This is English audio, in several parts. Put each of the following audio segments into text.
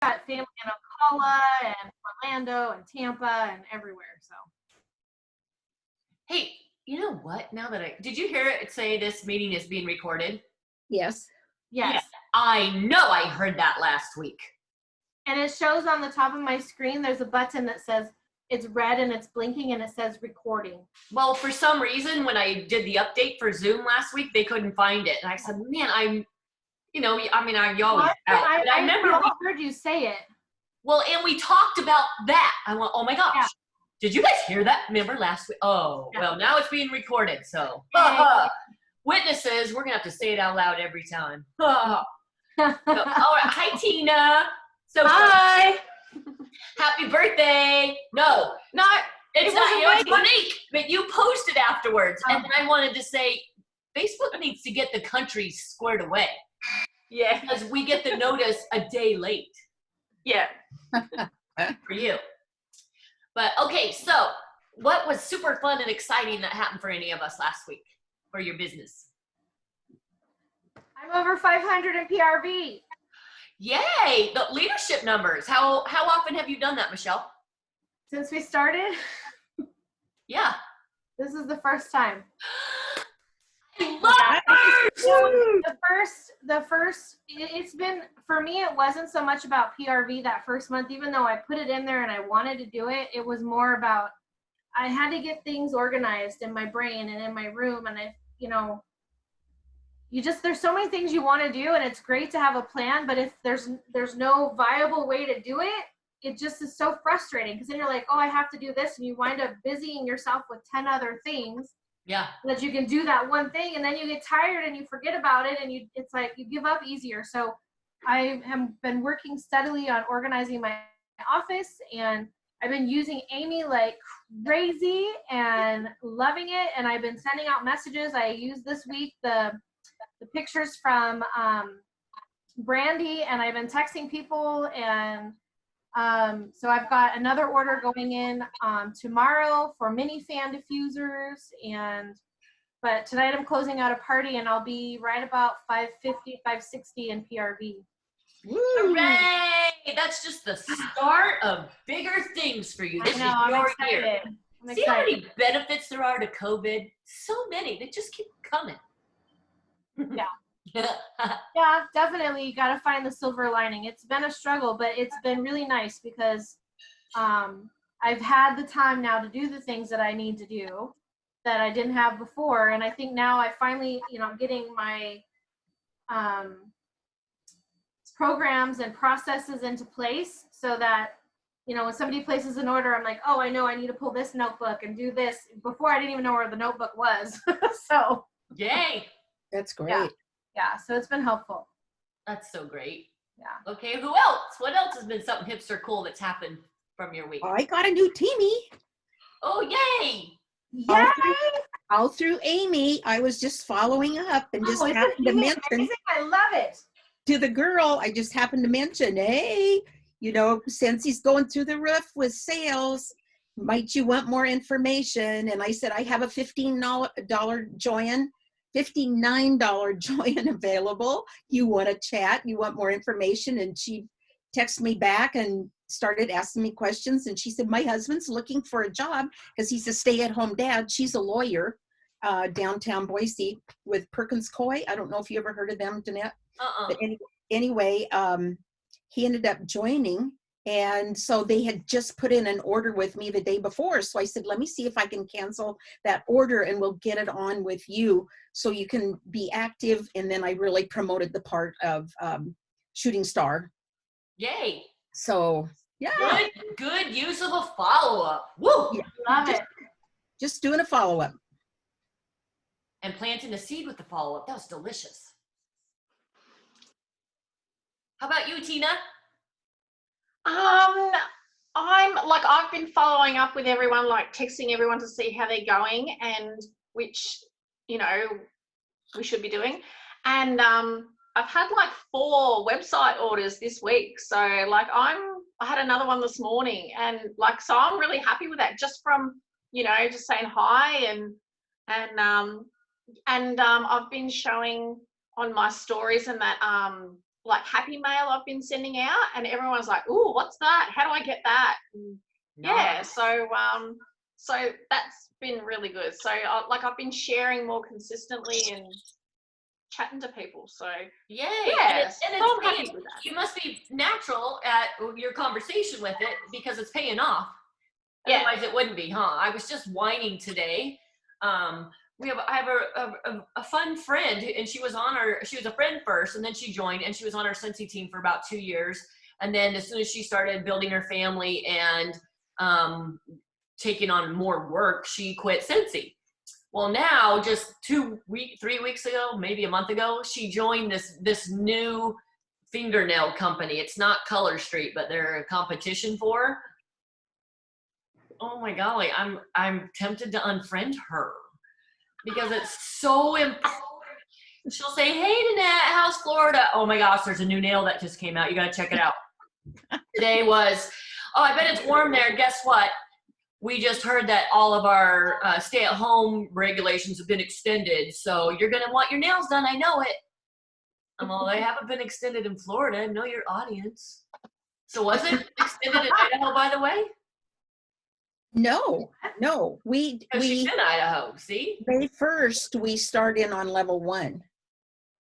got family in Ocala and Orlando and Tampa and everywhere. So. Hey, you know what? Now that did you hear it say this meeting is being recorded? Yes. Yes. Yeah, I know I heard that last week. And it shows on the top of my screen, there's a button that says it's red and it's blinking and it says recording. Well, for some reason, when I did the update for Zoom last week, they couldn't find it. And I said, man, you always out. I remember I heard you say it. Well, and we talked about that. I went, oh my gosh. Yeah. Did you guys hear that? Remember last week? Oh, yeah. Well, now it's being recorded. So, witnesses, we're going to have to say it out loud every time. So, all right. Hi, Tina. So, hi. Happy birthday. No, it's Monique, but you posted afterwards. And then I wanted to say, Facebook needs to get the country squared away. Yeah. Because we get the notice a day late. Yeah. For you. But okay, so what was super fun and exciting that happened for any of us last week for your business? I'm over 500 in PRV. Yay! The leadership numbers. How often have you done that, Michelle? Since we started? Yeah. This is the first time. The first, it's been, for me, it wasn't so much about PRV that first month, even though I put it in there and I wanted to do it. It was more about, I had to get things organized in my brain and in my room. And there's so many things you want to do, and it's great to have a plan, but if there's no viable way to do it, it just is so frustrating, because then you're like, oh, I have to do this, and you wind up busying yourself with 10 other things. Yeah. That you can do that one thing, and then you get tired and you forget about it, and it's like you give up easier. So I have been working steadily on organizing my office, and I've been using Amy like crazy and loving it, and I've been sending out messages. I used this week the pictures from Brandy, and I've been texting people, and so I've got another order going in tomorrow for mini fan diffusers, but tonight I'm closing out a party, and I'll be right about 550, 560 in PRV. Woo. Hooray! That's just the start of bigger things for you. This is your year. See how many benefits there are to COVID? So many. They just keep coming. Yeah. Yeah, definitely. You got to find the silver lining. It's been a struggle, but it's been really nice because I've had the time now to do the things that I need to do that I didn't have before. And I think now I finally, I'm getting my programs and processes into place so that, when somebody places an order, I'm like, oh, I know I need to pull this notebook and do this. Before I didn't even know where the notebook was. So. Yay. That's great. Yeah, so it's been helpful. That's so great. Yeah. Okay, who else? What else has been something hipster cool that's happened from your week? I got a new teamie. Oh, yay! Yay! All through Amy, I was just following up and just happened to mention. Amazing? I love it. To the girl, I just happened to mention, hey, since he's going through the roof with sales, might you want more information? And I said, I have a $59 join available. You want to chat? You want more information? And she texted me back and started asking me questions. And she said, my husband's looking for a job because he's a stay-at-home dad. She's a lawyer downtown Boise with Perkins Coie. I don't know if you ever heard of them, Danette. But anyway, he ended up joining. And so they had just put in an order with me the day before. So I said, let me see if I can cancel that order and we'll get it on with you so you can be active. And then I really promoted the part of Shooting Star. Yay. So, yeah. Good use of a follow-up. Woo! Yeah, love it. Just doing a follow-up. And planting a seed with the follow-up. That was delicious. How about you, Tina? I've been following up with everyone, like texting everyone to see how they're going and which, we should be doing. And I've had like 4 website orders this week. So I had another one this morning and so I'm really happy with that just from, just saying hi and I've been showing on my stories and that like happy mail I've been sending out, and everyone's like, "Ooh, what's that? How do I get that?" And yeah, Nice. so that's been really good. So like I've been sharing more consistently and chatting to people. So Yay. yeah, so And I'm it's happy with that. you must be natural at your conversation with it because it's paying off. Yeah. Otherwise it wouldn't be, huh? I was just whining today. I have a fun friend, and she was a friend first, and then she joined, and she was on our Scentsy team for about 2 years. And then as soon as she started building her family and taking on more work, she quit Scentsy. Well, now just 3 weeks ago, maybe a month ago, she joined this new fingernail company. It's not Color Street, but they're a competition for. Oh my golly, I'm tempted to unfriend her because it's so important. She'll say, "Hey, Danette, how's Florida?" Oh my gosh, there's a new nail that just came out. You gotta check it out. Today was, oh, I bet it's warm there. Guess what? We just heard that all of our stay-at-home regulations have been extended, so you're gonna want your nails done. I know it. Well, they haven't been extended in Florida. Know your audience. So was it extended in Idaho, by the way? No, Because she's we in Idaho. See? May 1st we start in on level 1.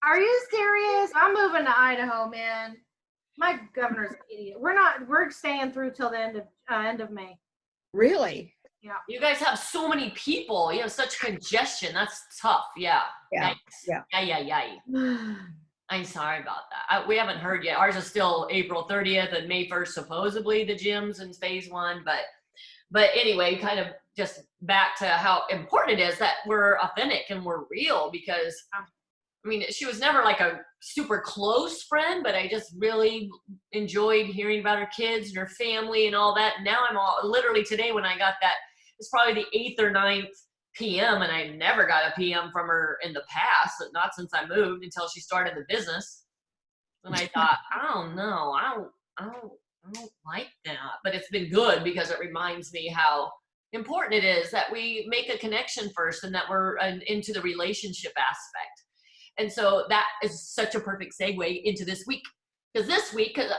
Are you serious? I'm moving to Idaho, man. My governor's an idiot. We're staying through till the end of May. Really? Yeah. You guys have so many people. You have such congestion. That's tough. Yeah. Yeah. Yikes. Yeah. Yeah. I'm sorry about that. We haven't heard yet. Ours is still April 30th and May 1st, supposedly, the gyms in phase 1. But anyway, kind of just back to how important it is that we're authentic and we're real, because I mean, she was never like a super close friend, but I just really enjoyed hearing about her kids and her family and all that. And now literally today when I got that, it's probably the 8th or 9th PM, and I never got a PM from her in the past, not since I moved, until she started the business. And I thought, I don't know, I don't like that. But it's been good because it reminds me how important it is that we make a connection first and that we're into the relationship aspect. And so that is such a perfect segue into this week. Because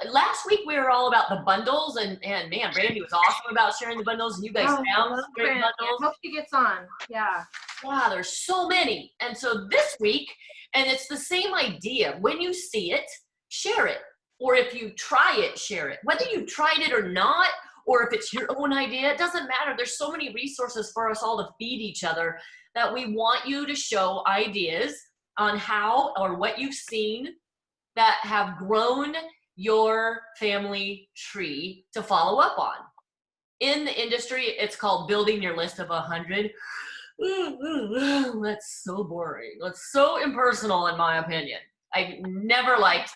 last week we were all about the bundles, and man, Brandy was awesome about sharing the bundles, and you guys found some great bundles. I hope she gets on. Yeah. Wow, there's so many. And so this week, and it's the same idea. When you see it, share it. Or if you try it, share it. Whether you tried it or not, or if it's your own idea, it doesn't matter. There's so many resources for us all to feed each other that we want you to show ideas on how or what you've seen that have grown your family tree to follow up on. In the industry, it's called building your list of 100. That's so boring. That's so impersonal, in my opinion. I never liked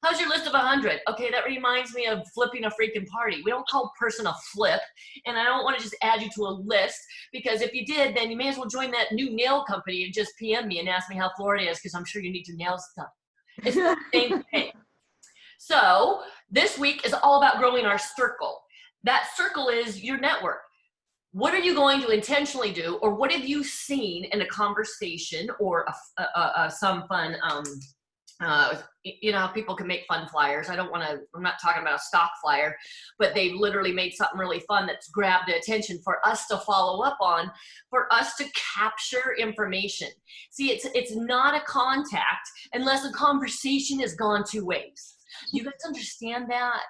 how's your list of 100? Okay, that reminds me of flipping a freaking party. We don't call a person a flip, and I don't want to just add you to a list, because if you did, then you may as well join that new nail company and just PM me and ask me how Florida is, because I'm sure you need your nails done. It's the same thing. So this week is all about growing our circle. That circle is your network. What are you going to intentionally do, or what have you seen in a conversation or some fun, people can make fun flyers. I'm not talking about a stock flyer, but they've literally made something really fun that's grabbed the attention for us to follow up on, for us to capture information. See, it's not a contact unless a conversation has gone 2 ways. You guys understand that?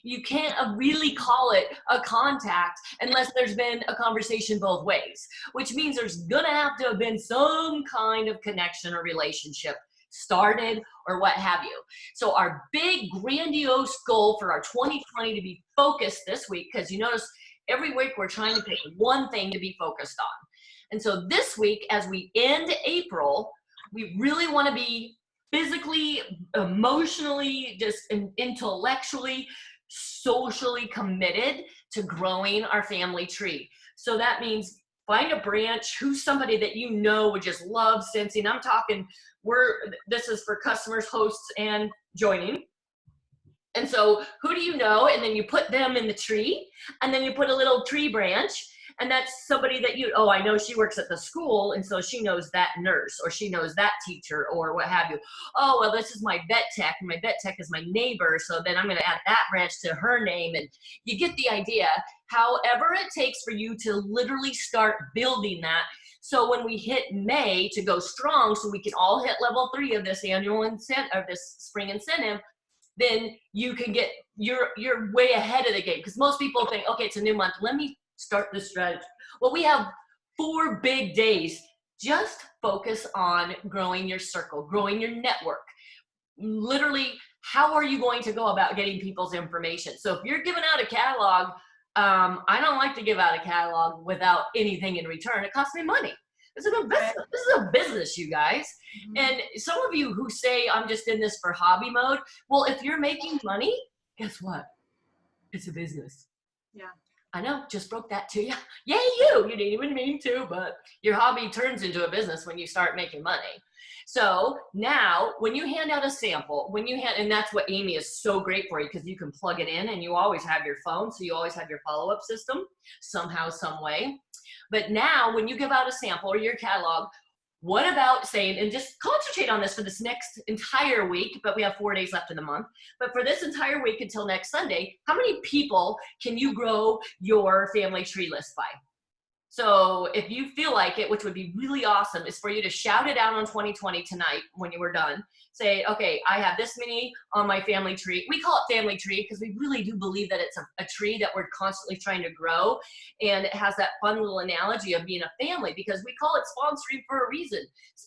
You can't really call it a contact unless there's been a conversation both ways, which means there's gonna have to have been some kind of connection or relationship started or what have you. So our big grandiose goal for our 2020 to be focused this week, because you notice every week we're trying to pick one thing to be focused on. And so this week, as we end April, we really want to be physically, emotionally, just intellectually, socially committed to growing our family tree. So that means find a branch, who's somebody that you know would just love Scentsy. And I'm talking, this is for customers, hosts, and joining. And so who do you know? And then you put them in the tree, and then you put a little tree branch, And that's somebody that oh, I know she works at the school, and so she knows that nurse, or she knows that teacher, or what have you. Oh, well, this is my vet tech, and my vet tech is my neighbor, so then I'm going to add that branch to her name. And you get the idea. However it takes for you to literally start building that. So when we hit May to go strong, so we can all hit level 3 of this annual incentive, of this spring incentive, then you can get, you're way ahead of the game. Because most people think, okay, it's a new month, let me start this strategy. Well, we have 4 big days. Just focus on growing your circle, growing your network. Literally, how are you going to go about getting people's information? So if you're giving out a catalog, I don't like to give out a catalog without anything in return. It costs me money. This is a business. This is a business, you guys. And some of you who say, I'm just in this for hobby mode. Well, if you're making money, guess what? It's a business. Yeah. I know, just broke that to you. Yay, you didn't even mean to, but your hobby turns into a business when you start making money. So now when you hand out a sample, and that's what Amy is so great for you, because you can plug it in and you always have your phone. So you always have your follow-up system somehow, some way. But now when you give out a sample or your catalog, what about saying, and just concentrate on this for this next entire week, but we have 4 days left in the month. But for this entire week until next Sunday, how many people can you grow your family tree list by? So if you feel like it, which would be really awesome, is for you to shout it out on 2020 tonight when you were done. Say, okay, I have this many on my family tree. We call it family tree because we really do believe that it's a tree that we're constantly trying to grow. And it has that fun little analogy of being a family, because we call it sponsoring for a reason.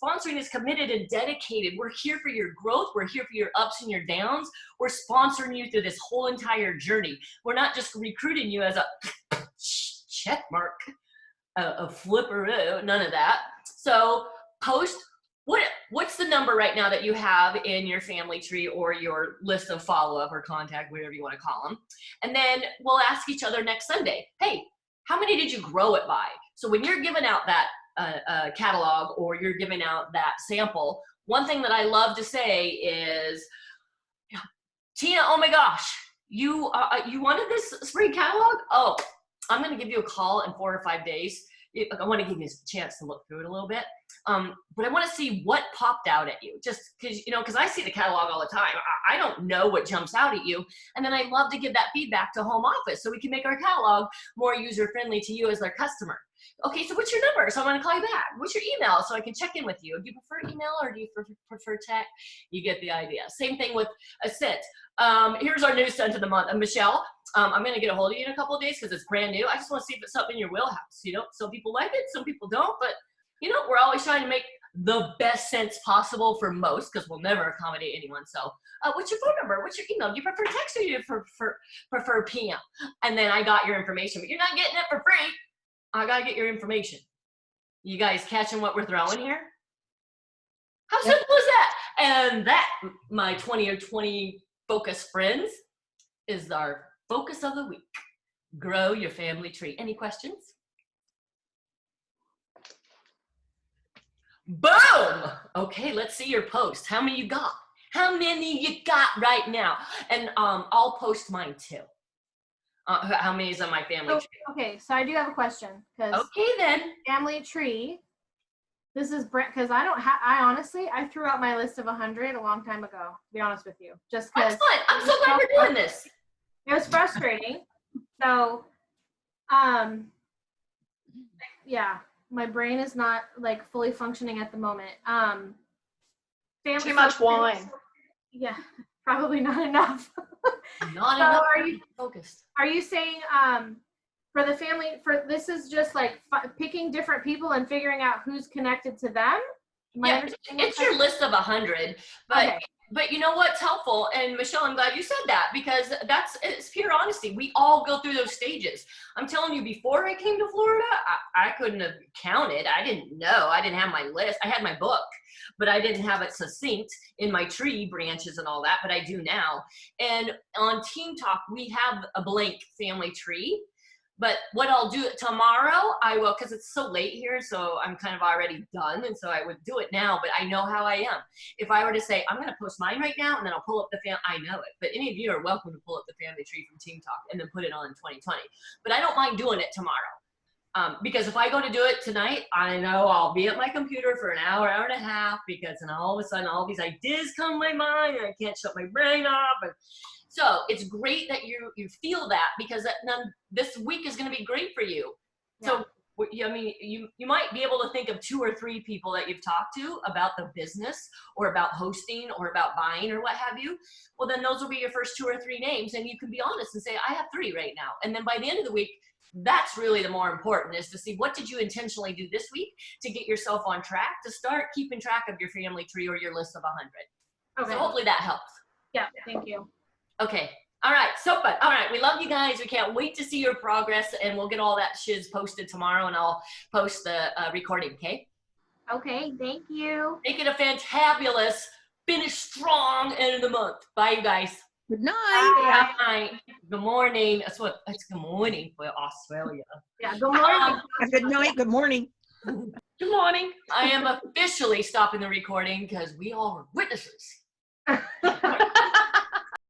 Sponsoring is committed and dedicated. We're here for your growth. We're here for your ups and your downs. We're sponsoring you through this whole entire journey. We're not just recruiting you as a check mark. A flipperoo, none of that. So post, what's the number right now that you have in your family tree or your list of follow-up or contact, whatever you want to call them. And then we'll ask each other next Sunday, hey, how many did you grow it by? So when you're giving out that catalog or you're giving out that sample, one thing that I love to say is, Tina, oh my gosh, you wanted this spring catalog? Oh, I'm going to give you a call in 4 or 5 days. I want to give you a chance to look through it a little bit. But I want to see what popped out at you, just because I see the catalog all the time. I don't know what jumps out at you. And then I love to give that feedback to home office so we can make our catalog more user-friendly to you as their customer. Okay, so what's your number? So I'm going to call you back. What's your email so I can check in with you? Do you prefer email or do you prefer text? You get the idea. Same thing with a scent. Here's our new scent of the month. Michelle, I'm going to get a hold of you in a couple of days because it's brand new. I just want to see if it's something in your wheelhouse. Some people like it, some people don't, but we're always trying to make the best sense possible for most, because we'll never accommodate anyone. So what's your phone number? What's your email? Do you prefer text or do you prefer PM? And then I got your information, but you're not getting it for free. I got to get your information. You guys catching what we're throwing here? How simple is that? And that, my 20 or 20 focus friends, is our focus of the week. Grow your family tree. Any questions? Boom! Okay, let's see your post. How many you got? How many you got right now? And I'll post mine too. How many is on my family tree? Okay, so I do have a question. Okay then. Family tree. This is Brent, because I honestly threw out my list of 100 a long time ago, to be honest with you. Just because. Excellent. I'm so glad we're doing this. It was frustrating. So, yeah, my brain is not like fully functioning at the moment. Too much wine. Yeah, probably not enough. Not enough. Are you focused? Are you saying for the family, this is just like picking different people and figuring out who's connected to them? Yeah, it's your list of 100, but okay. But you know what's helpful, and Michelle, I'm glad you said that, because it's pure honesty. We all go through those stages. I'm telling you, before I came to Florida, I couldn't have counted. I didn't know. I didn't have my list. I had my book, but I didn't have it succinct in my tree branches and all that, but I do now. And on Team Talk, we have a blank family tree. But what I'll do tomorrow, I will, because it's so late here, so I'm kind of already done, and so I would do it now, but I know how I am. If I were to say, I'm going to post mine right now, and then I'll pull up the I know it, but any of you are welcome to pull up the family tree from Team Talk and then put it on in 2020. But I don't mind doing it tomorrow. Because if I go to do it tonight, I know I'll be at my computer for an hour, hour and a half, because then all of a sudden all these ideas come to my mind and I can't shut my brain off. And so it's great that you feel that, because this week is going to be great for you. Yeah. So I mean, you might be able to think of 2 or 3 people that you've talked to about the business or about hosting or about buying or what have you. Well, then those will be your first 2 or 3 names, and you can be honest and say, I have 3 right now. And then by the end of the week, that's really the more important, is to see what did you intentionally do this week to get yourself on track to start keeping track of your family tree or your list of 100. Okay. So hopefully that helps. Yeah, thank you. Okay. All right. So, but all right. We love you guys. We can't wait to see your progress, and we'll get all that shiz posted tomorrow, and I'll post the recording. Okay. Okay, thank you. Make it a fantabulous, finish strong end of the month. Bye, you guys. Good night. Yeah. Bye. Good morning. It's good morning for Australia. Yeah, good morning. Good night. Good morning. Good morning. I am officially stopping the recording because we all are witnesses.